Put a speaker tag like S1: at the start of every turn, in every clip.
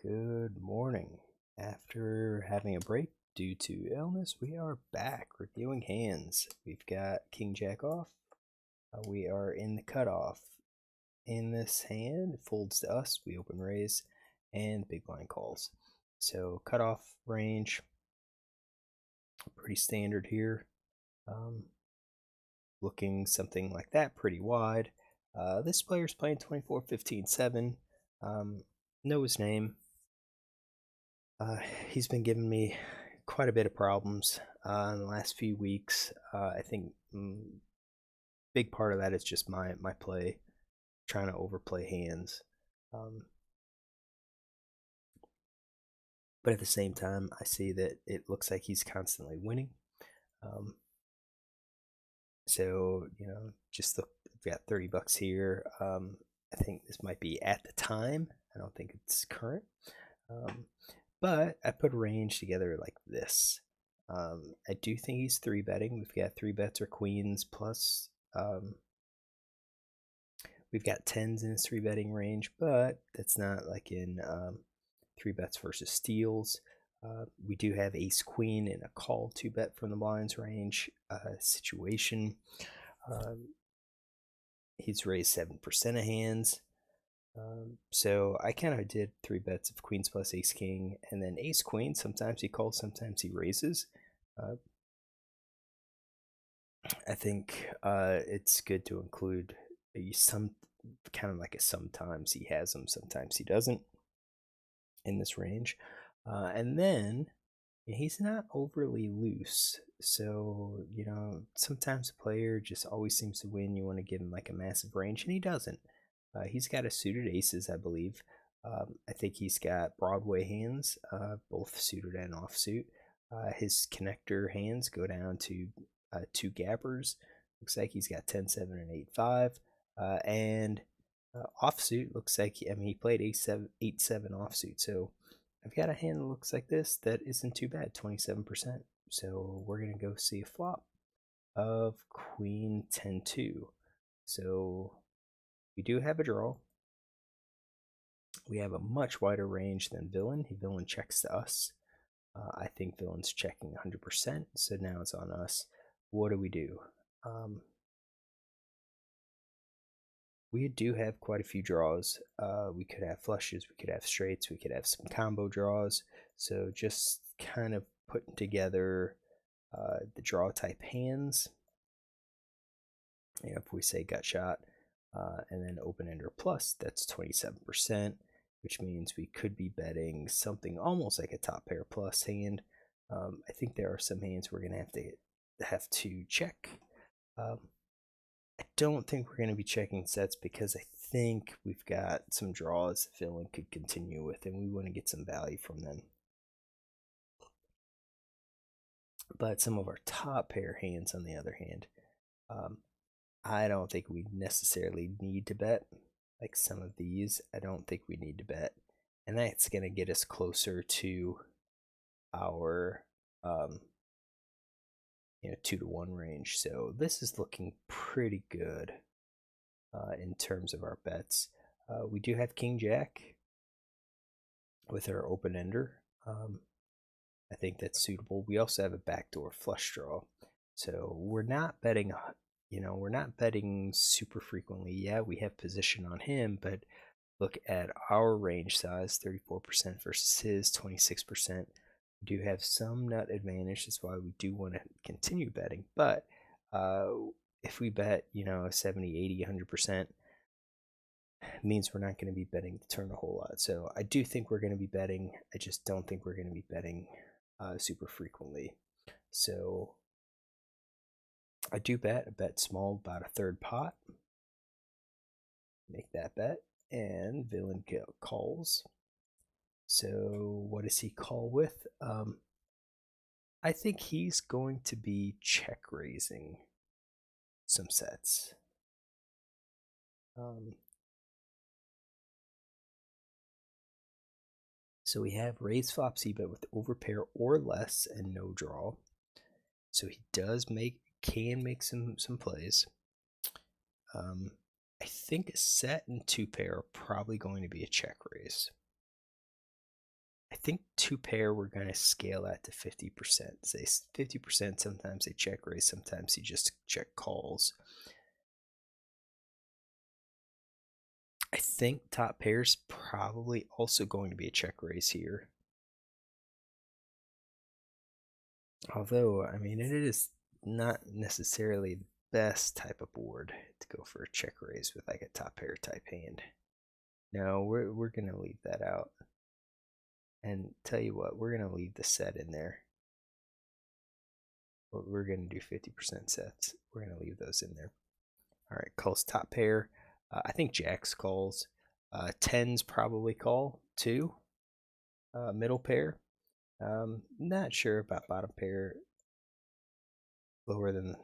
S1: Good morning. After having a break due to illness, we are back reviewing hands. We've got King Jack off. We are in the cutoff. In this hand, it folds to us. We open raise, and big blind calls. So cutoff range, pretty standard here. Looking something like that, pretty wide. This player's playing 24, 15, 7. Know his name. He's been giving me quite a bit of problems in the last few weeks. I think big part of that is just my play, trying to overplay hands. But at the same time, I see that it looks like he's constantly winning. So, just look, we've got $30 here. I think this might be at the time. I don't think it's current. But I put a range together like this. I do think he's 3-betting. We've got 3 bets or queens plus. We've got 10s in his 3-betting range, but that's not like in 3 bets versus steals. We do have ace queen in a call 2-bet from the blinds range situation. He's raised 7% of hands. So I kind of did 3 bets of queens plus ace king, and then ace queen. Sometimes he calls, sometimes he raises. I think it's good to include some kind of like a sometimes he has them, sometimes he doesn't in this range. And then he's not overly loose. So, sometimes a player just always seems to win. You want to give him like a massive range, and he doesn't. He's got a suited aces, I believe. I think he's got Broadway hands, both suited and offsuit. His connector hands go down to 2 gappers. Looks like he's got 10-7 and 8-5. And offsuit looks like he played 8-7 offsuit. So I've got a hand that looks like this that isn't too bad, 27%. So we're gonna go see a flop of Queen 10-2. So we do have a draw. We have a much wider range than villain. Villain checks to us. I think villain's checking 100%. So now it's on us. What do? We do have quite a few draws. We could have flushes, we could have straights, we could have some combo draws. So just kind of putting together the draw type hands. If we say gut shot and then open ender plus, that's 27%, which means we could be betting something almost like a top pair plus hand. I think there are some hands we're gonna have to check. I don't think we're going to be checking sets because I think we've got some draws that villain could continue with, and we want to get some value from them. But some of our top pair hands, on the other hand, I don't think we necessarily need to bet. Like some of these, I don't think we need to bet. And that's going to get us closer to our 2-to-1 range. So this is looking pretty good in terms of our bets. We do have King Jack with our open ender. I think that's suitable. We also have a backdoor flush draw. So we're not betting, we're not betting super frequently. Yeah, we have position on him, but look at our range size, 34% versus his 26%. We do have some nut advantage. That's why we do want to continue betting. But if we bet, 70, 80, 100%, means we're not going to be betting the turn a whole lot. So I do think we're going to be betting. I just don't think we're going to be betting super frequently. So I do bet small, about a third pot. Make that bet, and villain calls. So what does he call with? I think he's going to be check raising some sets. So we have raise flop c-bet with overpair or less and no draw. So he can make some plays. I think a set and 2 pair are probably going to be a check raise. I think two pair we're going to scale that to 50%. Say 50%, sometimes they check raise, sometimes he just check calls. I think top pair's probably also going to be a check raise here. Although, I mean, it is not necessarily the best type of board to go for a check raise with like a top pair type hand. No, we're gonna leave that out. And tell you what, we're gonna leave the set in there. We're gonna do 50% sets. We're gonna leave those in there. All right, calls top pair. I think jacks calls. Tens probably call too. Middle pair. Not sure about bottom pair. Lower than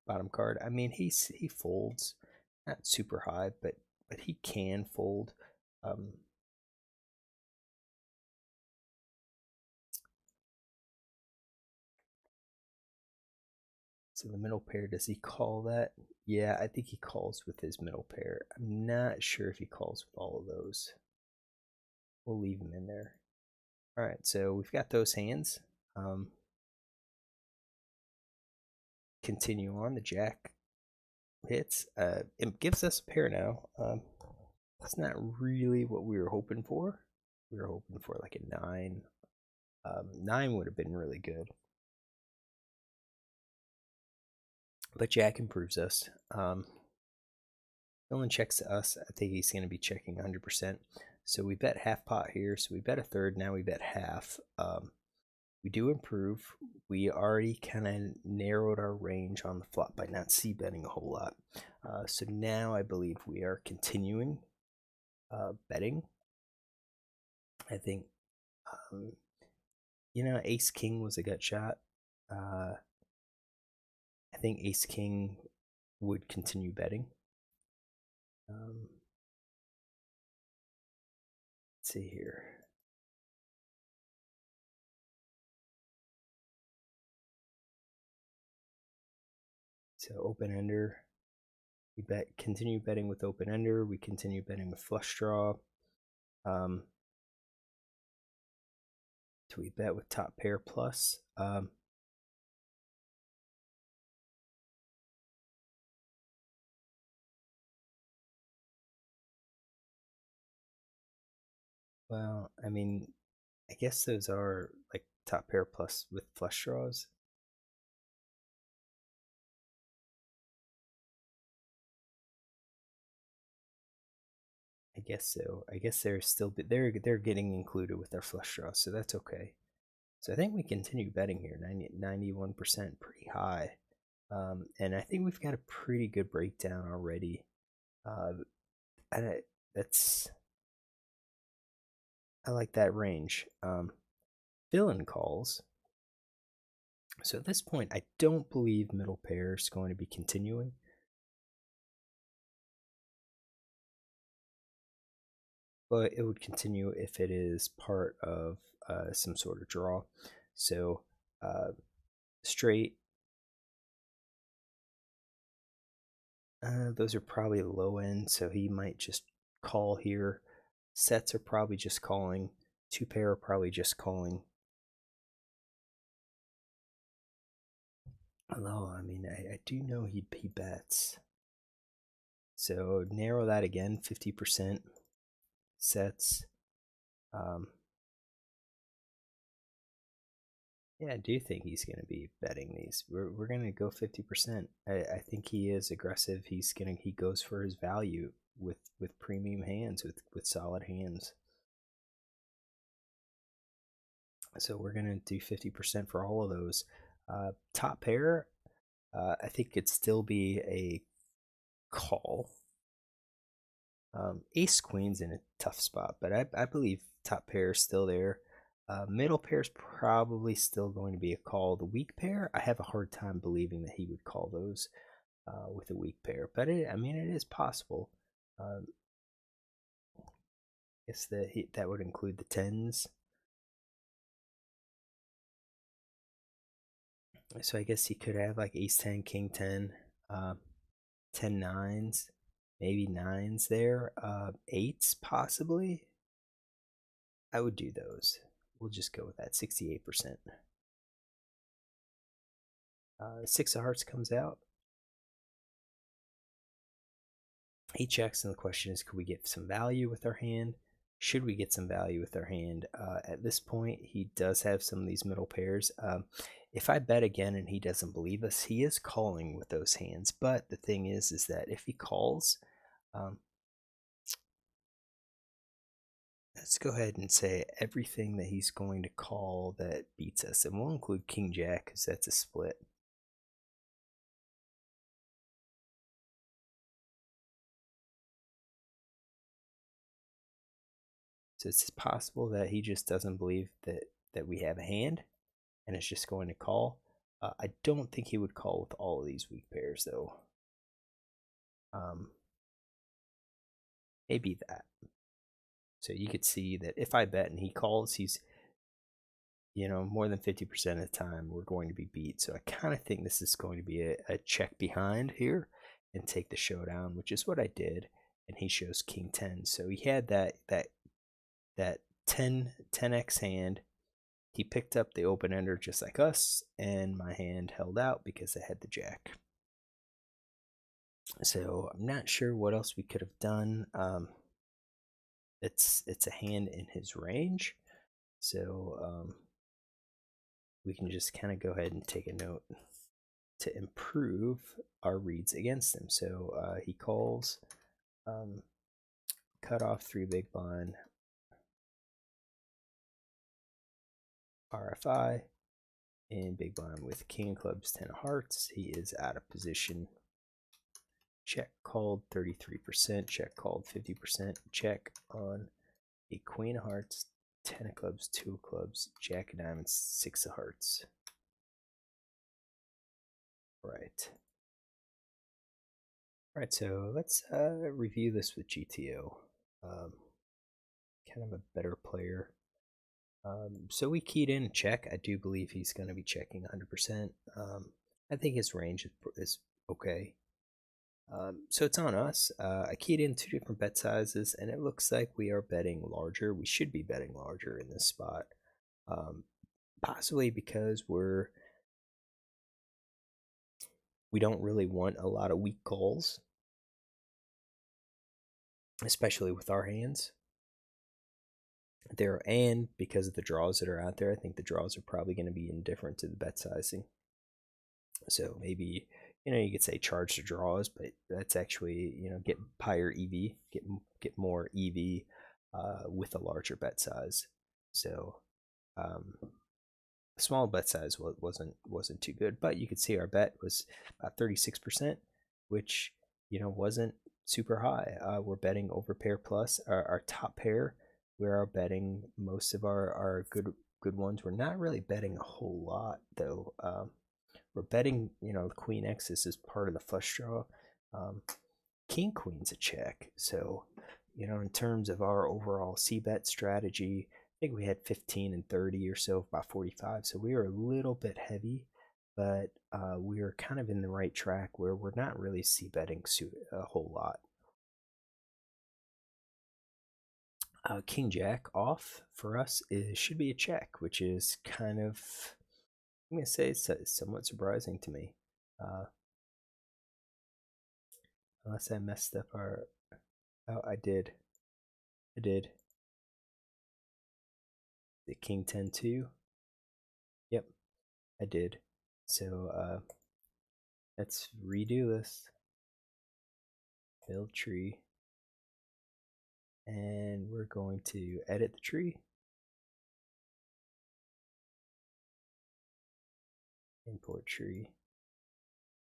S1: bottom card. I mean, he folds, not super high, but he can fold. So the middle pair, does he call that? Yeah, I think he calls with his middle pair. I'm not sure if he calls with all of those. We'll leave him in there. All right, so we've got those hands. Continue on. The jack hits. It gives us a pair now. That's not really what we were hoping for. We were hoping for like a 9. 9 would have been really good. But Jack improves us. Villain checks to us. I think he's going to be checking 100%. So we bet half pot here. So we bet a third. Now we bet half. We do improve. We already kind of narrowed our range on the flop by not c-betting a whole lot. So now I believe we are continuing betting. I think, ace king was a gut shot. I think ace king would continue betting. Let's see here. So open ender. We continue betting with open ender. We continue betting with flush draw. Do we bet with top pair plus? Well, I mean, I guess those are like top pair plus with flush draws. I guess so. I guess they're still they're getting included with their flush draws, so that's okay. So I think we continue betting here, 91%, pretty high. And I think we've got a pretty good breakdown already. And I like that range. Villain calls. So at this point, I don't believe middle pair is going to be continuing. But it would continue if it is part of some sort of draw. So straight, those are probably low end, so he might just call here. Sets are probably just calling. Two pair are probably just calling. Although, I mean, I do know he bets. So narrow that again, 50% sets. Yeah, I do think he's going to be betting these. We're going to go 50%. I think he is aggressive. He goes for his value with premium hands, with solid hands. So we're going to do 50% for all of those. Top pair, I think it'd still be a call. Ace queen's in a tough spot, but I believe top pair is still there. Middle pair is probably still going to be a call. The weak pair, I have a hard time believing that he would call those with a weak pair, but I mean, it is possible. I guess that would include the tens. So I guess he could have like ace 10, king 10, 10 nines, maybe nines there, eights possibly. I would do those. We'll just go with that, 68%. Six of hearts comes out. He checks, and the question is, could we get some value with our hand? Should we get some value with our hand? At this point, he does have some of these middle pairs. If I bet again and he doesn't believe us, he is calling with those hands. But the thing is that if he calls, let's go ahead and say everything that he's going to call that beats us. And we'll include King Jack because that's a split. So it's possible that he just doesn't believe that we have a hand and it's just going to call. I don't think he would call with all of these weak pairs, though. Maybe that. So you could see that if I bet and he calls, he's, more than 50% of the time we're going to be beat. So I kind of think this is going to be a check behind here and take the showdown, which is what I did. And he shows King 10. So he had that 10x hand. He picked up the open ender just like us, and my hand held out because I had the jack. So I'm not sure what else we could have done. It's a hand in his range, so we can just kind of go ahead and take a note to improve our reads against him. So he calls, cut off 3 big blind, RFI, and big blind with king of clubs, 10 of hearts. He is out of position. Check called 33%, check called 50%, check on a queen of hearts, 10 of clubs, 2 of clubs, jack of diamonds, 6 of hearts. Right. Alright, so let's review this with GTO. Kind of a better player. So we keyed in check. I do believe he's going to be checking 100%. I think his range is okay. So it's on us. I keyed in 2 different bet sizes, and it looks like we are betting larger. We should be betting larger in this spot. Possibly because we don't really want a lot of weak calls, especially with our hands. And because of the draws that are out there, I think the draws are probably going to be indifferent to the bet sizing. So maybe, you could say charge the draws, but that's actually, get higher EV, get more EV with a larger bet size. So small bet size wasn't too good, but you could see our bet was about 36%, which wasn't super high. We're betting over pair plus our top pair. We are betting most of our good ones. We're not really betting a whole lot though. We're betting, the queen X is part of the flush draw. King queen's a check. So, in terms of our overall c-bet strategy, I think we had 15 and 30 or so, about 45. So we were a little bit heavy, but we were kind of in the right track where we're not really c-betting a whole lot. King Jack off for us should be a check, which is kind of, I'm going to say it's somewhat surprising to me. Unless I messed up our... Oh, I did. The King 10-2. Yep, I did. So let's redo this. Build tree. And we're going to edit the tree. Import tree.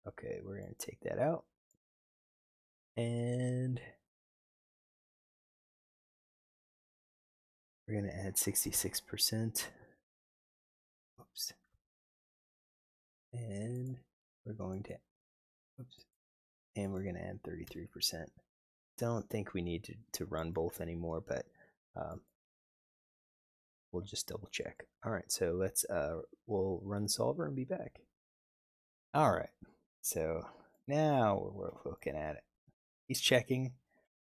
S1: Okay, we're going to take that out. And we're going to add 66%. Oops. And we're going to, oops. And we're going to add 33%. Don't think we need to run both anymore, but we'll just double check. All right, so we'll run the solver and be back. All right, so now we're looking at it. He's checking.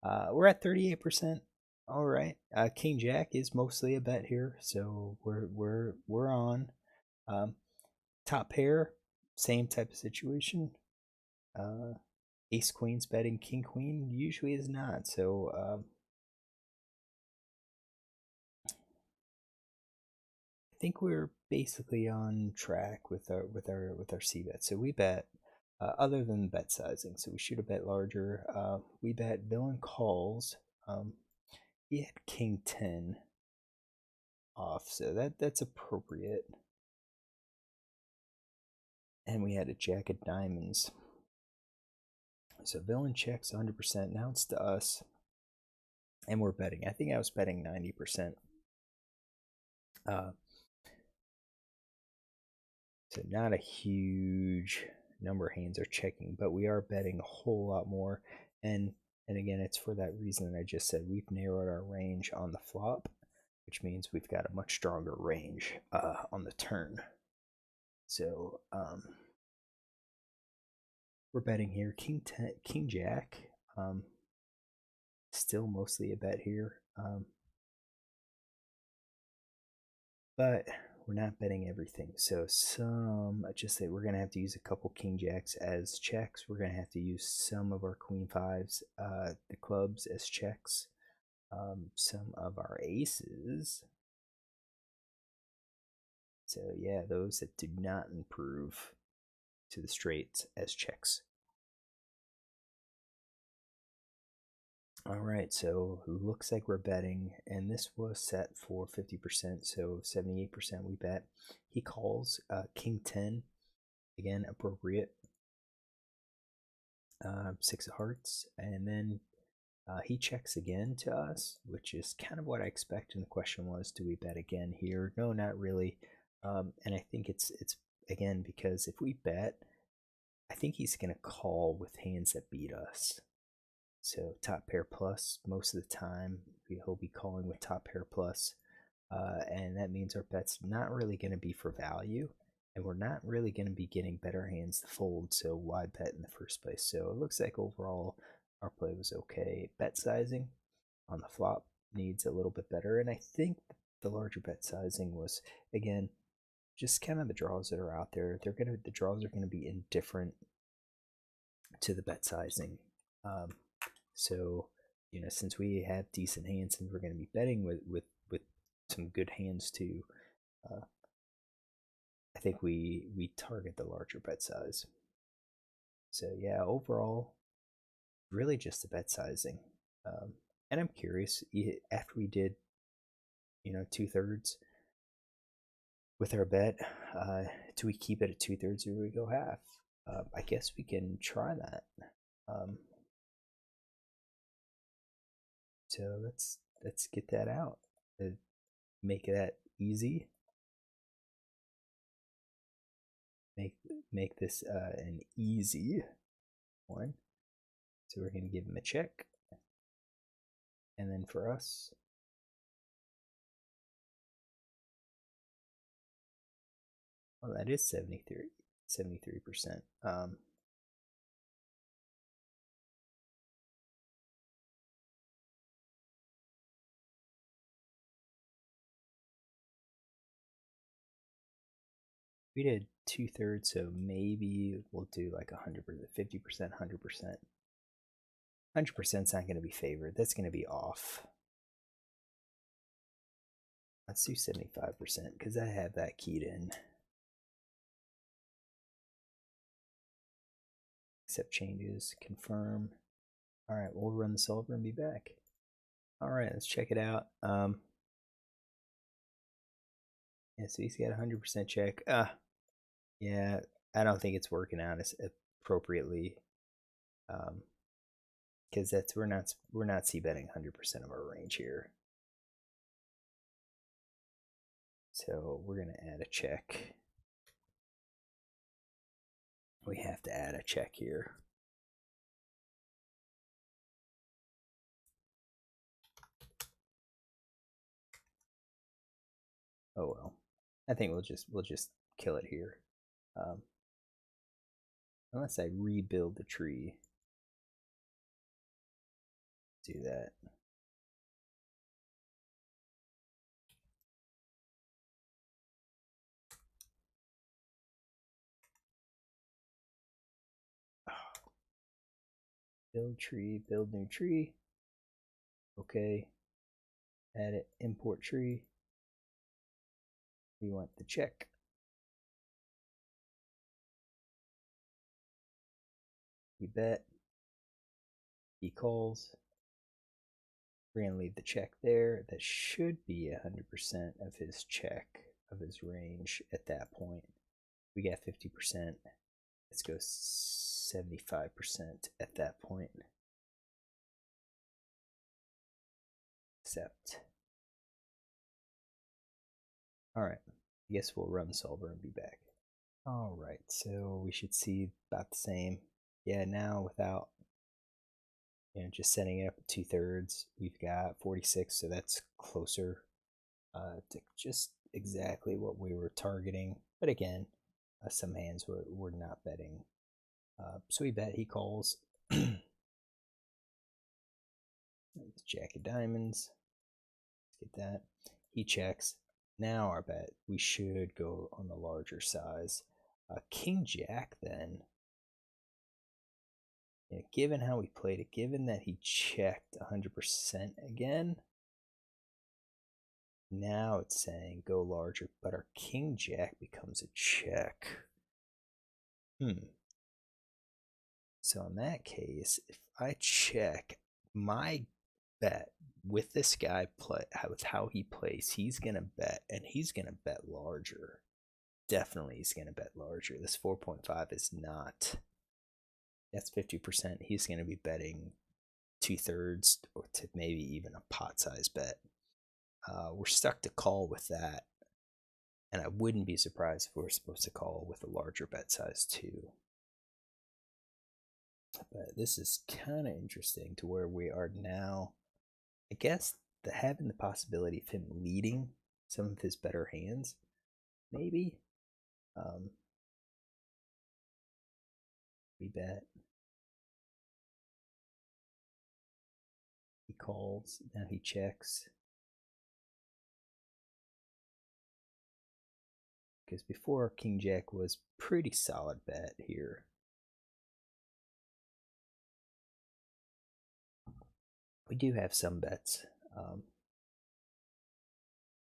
S1: We're at 38%. All right. King Jack is mostly a bet here, so we're on. Um, Top pair, same type of situation. Uh, Ace Queen's betting, King Queen usually is not. So I think we're basically on track with our C bet. So we bet other than bet sizing. So we shoot a bet larger. We bet villain calls. He had King 10 off, so that's appropriate. And we had a Jack of Diamonds. So villain checks 100%. Now it's to us, and we're betting. I think I was betting 90%. So not a huge number of hands are checking, but we are betting a whole lot more. And again, it's for that reason that I just said. We've narrowed our range on the flop, which means we've got a much stronger range on the turn. So we're betting here. King 10, King Jack, still mostly a bet here. But we're not betting everything. So I just say we're gonna have to use a couple King Jacks as checks. We're gonna have to use some of our Queen Fives, the clubs as checks. Some of our aces. So yeah, those that do not improve to the straights as checks. All right, so looks like we're betting, and this was set for 50%, so 78% we bet. He calls King 10, again, appropriate. Six of Hearts, and then he checks again to us, which is kind of what I expect. And the question was, do we bet again here? No, not really. And I think it's again because if we bet, I think he's gonna call with hands that beat us. So top pair plus most of the time he'll be calling with top pair plus, and that means our bet's not really going to be for value, and we're not really going to be getting better hands to fold. So why bet in the first place? So it looks like overall our play was okay. Bet sizing on the flop needs a little bit better, and I think the larger bet sizing was again just kind of the draws that are out there. The draws are gonna be indifferent to the bet sizing. So, since we have decent hands and we're going to be betting with some good hands too, I think we target the larger bet size. So yeah, overall, really just the bet sizing. And I'm curious, after we did, 2/3 with our bet, do we keep it at 2/3 or do we go half? I guess we can try that. So let's get that out. Make that easy. Make this an easy one. So we're going to give him a check. And then for us, well, that is 73%. We did 2/3, so maybe we'll do like 100%, 50%, 100%. 100% is not going to be favored. That's going to be off. Let's do 75% because I have that keyed in. Accept changes, confirm. All right, we'll run the solver and be back. All right, let's check it out. Yeah, so he's got 100% check. Yeah, I don't think it's working out as appropriately. Because we're not c betting 100% of our range here. So we're gonna add a check. We have to add a check here. Oh well, I think we'll just kill it here. Unless I rebuild the tree, do that. Build tree, build new tree. Okay. Add it, import tree. We want the check. We bet. He calls. We're going to leave the check there. That should be 100% of his check, of his range at that point. We got 50%. Let's go 75% at that point. Accept. Alright, I guess we'll run solver and be back. Alright, so we should see about the same. Yeah, now without just setting it up at 2/3, we've got 46, so that's closer to just exactly what we were targeting. But again, some hands were not betting. So we bet, he calls. Jack of diamonds. Let's get that. He checks. Now our bet, we should go on the larger size. King Jack then. Given how we played it, given that he checked 100% again, now it's saying go larger, but our King Jack becomes a check. So in that case, if I check, my bet with this guy with how he plays, he's gonna bet, and he's gonna bet larger. Definitely, he's gonna bet larger. This 4.5 is not. That's 50%. He's gonna be betting 2/3 or to maybe even a pot size bet. We're stuck to call with that, and I wouldn't be surprised if we're supposed to call with a larger bet size too. But this is kind of interesting to where we are now. I guess having the possibility of him leading some of his better hands, maybe. We bet. He calls, now he checks. Because before, King Jack was pretty solid bet here. We do have some bets.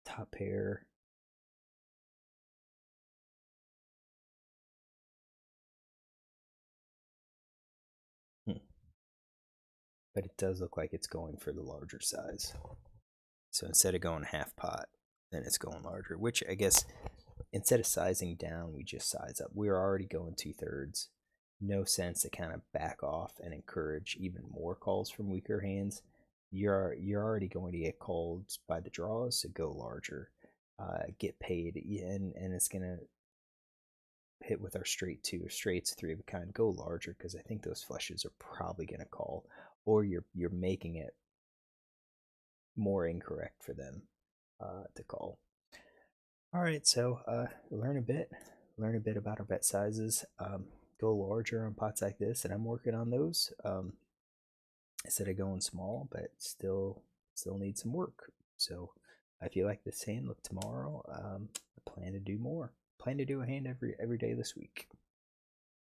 S1: Top pair. But it does look like it's going for the larger size. So instead of going half pot, then it's going larger, which I guess instead of sizing down, we just size up. We're already going 2/3. No sense to kind of back off and encourage even more calls from weaker hands. You're already going to get called by the draws, so go larger. Get paid, and it's gonna hit with our straight two. Straight's 3 of a kind. Go larger, because I think those flushes are probably gonna call, or you're making it more incorrect for them to call. All right, so learn a bit about our bet sizes. Go larger on pots like this, and I'm working on those instead of going small, but still need some work. So if you like this hand, look tomorrow. I plan to do more. Plan to do a hand every day this week.